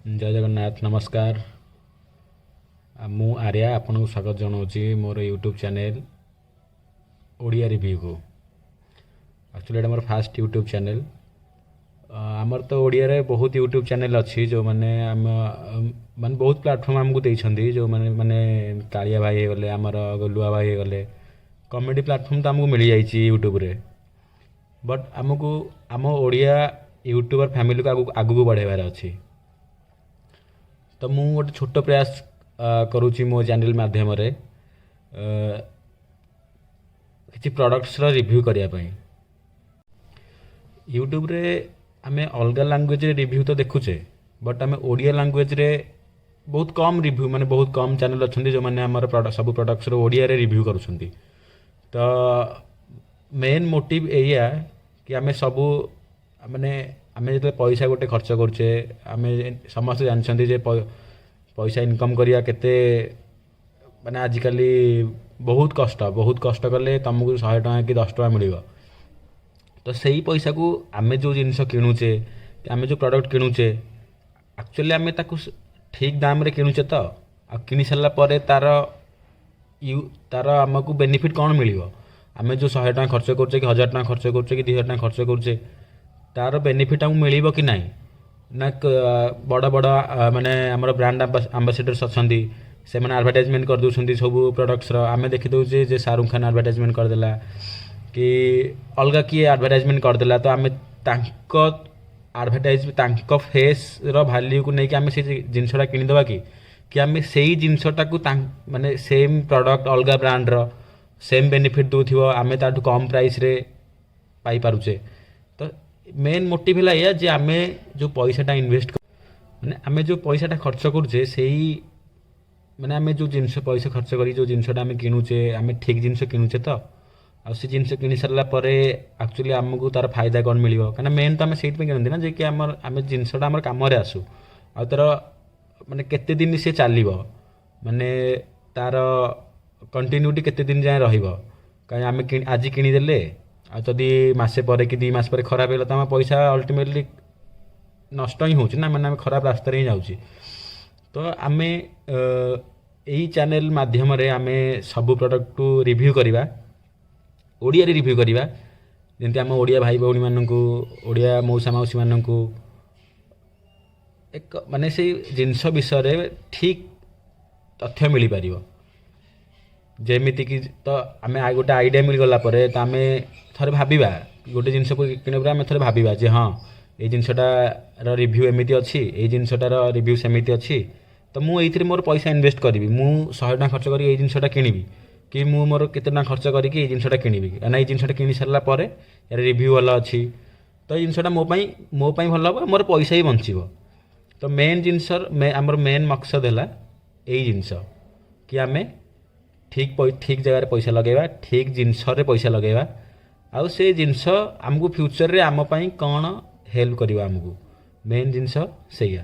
जय जगन्नाथ नमस्कार। मु आर्या आपन को स्वागत जनाऊँगी मोर यूट्यूब चैनल ओडिया रिव्यू को। एक्चुअली एटा मोर फास्ट यूट्यूब चैनल। आमर तो ओडिया रे बहुत यूट्यूब चैनल अच्छी जो माने आम माने बहुत प्लेटफॉर्म आमको देइछंदी जो माने माने कालिया भाई हे गले आमर गोलुआ भाई हे गले कॉमेडी प्लेटफॉर्म तो आमको मिल जाइए यूट्यूब रे। बट आमको आम ओडिया यूट्यूबर फैमिली को आगू बढ़ेबार अच्छी। तो मु गोटे छोट प्रयास करुँची मो चैनल माध्यम किसी प्रोडक्ट्स रिव्यू करने। यूट्यूब रे आमे अलग लैंग्वेज रे रिव्यू तो देखुचे बट आमे ओडिया लैंग्वेज रे बहुत कम रिव्यू माने बहुत कम चैनल अच्छे जो मैंने आम सब प्रोडक्ट्स ओडिया रे रिव्यू करुँच। तो मेन मोटिव एया कि आमे सबू माने आमे जो पैसा गोटे खर्च करुचे आमे समस्त जानते जे पैसा इनकम करिया केते माने आजिकल बहुत कष्ट कले तुमको 100 टଙ୍କା कि 10 टଙ୍କା मिल। तो सही पैसा को आमे जो जिनस किणुचे आमे जो प्रोडक्ट किणुचे एक्चुअली आमे ताकू ठीक दाम रे किणुचे तो आ किनी सारा पर तार आमको बेनिफिट कौन मिल। आमे जो 100 टଙ୍କା खर्च करुचे कि 1000 टଙ୍କା खर्च करुचे कि 2000 टଙ୍କା खर्च करुचे तार बेनिफिट आमको मिल कि ना ना बड़ बड़ माने आमर ब्रांड आंबासीडर्स अच्छा से मैंने एडवर्टाइजमेंट कर दूसरी सब प्रोडक्ट्स आमे देखी दौचे जे शाहरुख खान एडवर्टाइजमेंट करदेला कि अलग किए एडवर्टाइजमेंट करदेला तो आमे एडवर्टाइज फेस वैल्यू को लेकिन आमे से जिनसटा किनीदबा कि आमे से जिनसटा को माने सेम प्रोडक्ट अलग ब्रांड रो सेम बेनिफिट दूथिबो आमे ताठू कम प्राइस रे पाई पारुचे। तो मेन मोटिव है या जे आमे जो पैसाटा इन्वेस्ट माने आमे जो पैसाटा खर्च करुचे से माने आमे जो जिनस पैसा खर्च करी जो जिनसटा आमे किणुचे आमे ठीक जिनस किणुचे तो आ से जिनस किणी सारा पर एक्चुअली आमको तार फायदा कौन मिल कहीं मेन तो आम से किणती ना जे कि आम जिनसटा आम कम आसू आ तार माने केते दिन से चलो माने तार कंटिन्यूटी केते दिन जाए रही आम आज किणीदे आदि मसे पर कि 2 मास पर खराब है तो आम पैसा अल्टीमेटली नष्ट ही हो मैंने आम खराब रास्तार ही जाऊँ। तो आम यही चैनल माध्यम आम सब प्रोडक्ट को रिव्यू करवा ओडिया रिव्यू करवा जमी आम ओडिया भाई भौणी मानक ओडिया मौसा मौसी मानक एक माने से जिनस विषय ठीक तथ्य मिल पार जेमिति कि तो आम गोटे आइडिया मिलगला तो आम थे भावा गोटे जिनस को किण आम थे भावा जे हाँ ये जिनसटार रिव्यू एमती अच्छी ये जिनसटार रिव्यू सेमती अच्छी तो मुझे मोर पैसा इन्वेस्ट करी मु 100 टଙ୍କା खर्च करी ये जिनसटा किनिबी कि मु मोर केते टଙ୍କା खर्च करी ये जिनसटा किनिबी ना ये जिनसटा किनी सारा पर यार रिव्यू भल अच्छी तो ये जिनसटा मो भल हम मोर पैसा ही बंचो। तो मेन जिनस आमर मेन मकसद है यही जिनस कि आम ठीक जगह पैसा लगेगा ठीक जिनस पैसा लगेगा आउ से जिनस आमको फ्यूचर रे आम पई कौन हेल्प करियो आमको मेन जिनस सैया।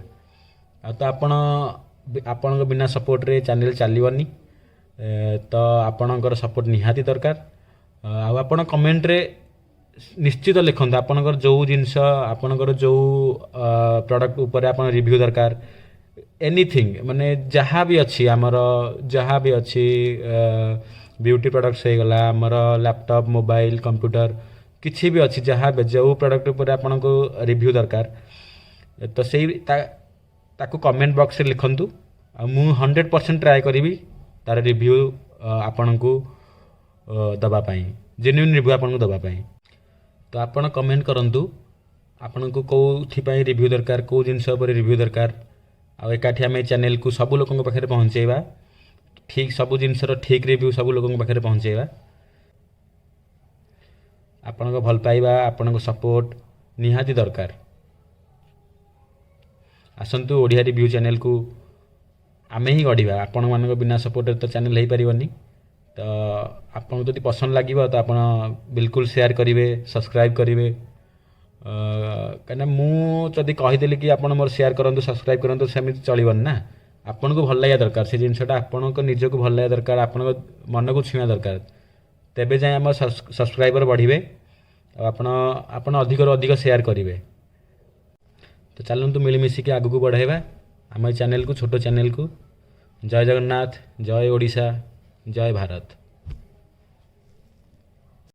तो आपण बिना सपोर्ट रे चैनल चलनी तो आपणकर सपोर्ट निहाती दरकार। आपण कमेंट रे निश्चित लिखते आपणकर जो जिनस आपणकर जो प्रोडक्ट ऊपर आपण रिव्यू दरकार एनीथिंग माने जहाँ भी अच्छी आमर जहाँ भी अच्छी ब्यूटी प्रोडक्ट्स हो गला आमर लैपटॉप मोबाइल कंप्यूटर किसी भी अच्छी जहाँ भी जो प्रोडक्ट ऊपर आपन को रिव्यू दरकार तो से ताकू कमेंट बॉक्स रे लिखंतु मु 100% ट्राई करी तार रिव्यू आपण को दबा पाई जेन्युइन रिव्यू आपण को दबा पाई। तो आपण कमेंट करंतु आपण को कोथि पाई रिव्यू दरकार को जिनस पर रिव्यू दरकार आ एकाठी आम चैनल को सब लोगों पाखे पहुँचेवा ठीक सब जिनसर ठीक रिव्यू सब लोगों पाखे पहुँचेवा। आपण भल पाइबा आपण सपोर्ट निहाती दरकार। आसतु ओडिया रिव्यू चैनल को आम ही गढ़ा आपण मान बिना सपोर्ट तो चैनल हो पारनी। तो आपको जब पसंद लगे तो आप बिल्कुल शेयर करेंगे सब्सक्राइब करेंगे कहीं मुझे कहीदेली कि आप मोर शेयर करूँ सब्सक्राइब करूँ सेमती चलबनी ना आपन को भल लगे दरकार से जिनसटा आपण को निज को भल लगे दरकार आपण मन को छुआ दरकार तेबे जाए आम सब्सक्राइबर बढ़े आप अधिक शेयर करेंगे। तो चलतु मिलमिशिकी आगू बढ़ाइबा। ଆମ ଏ ଚ୍ୟାନେଲକୁ ଛୋଟ ଚ୍ୟାନେଲକୁ ଜୟ ଜଗନ୍ନାଥ, ଜୟ ଓଡ଼ିଶା, ଜୟ ଭାରତ।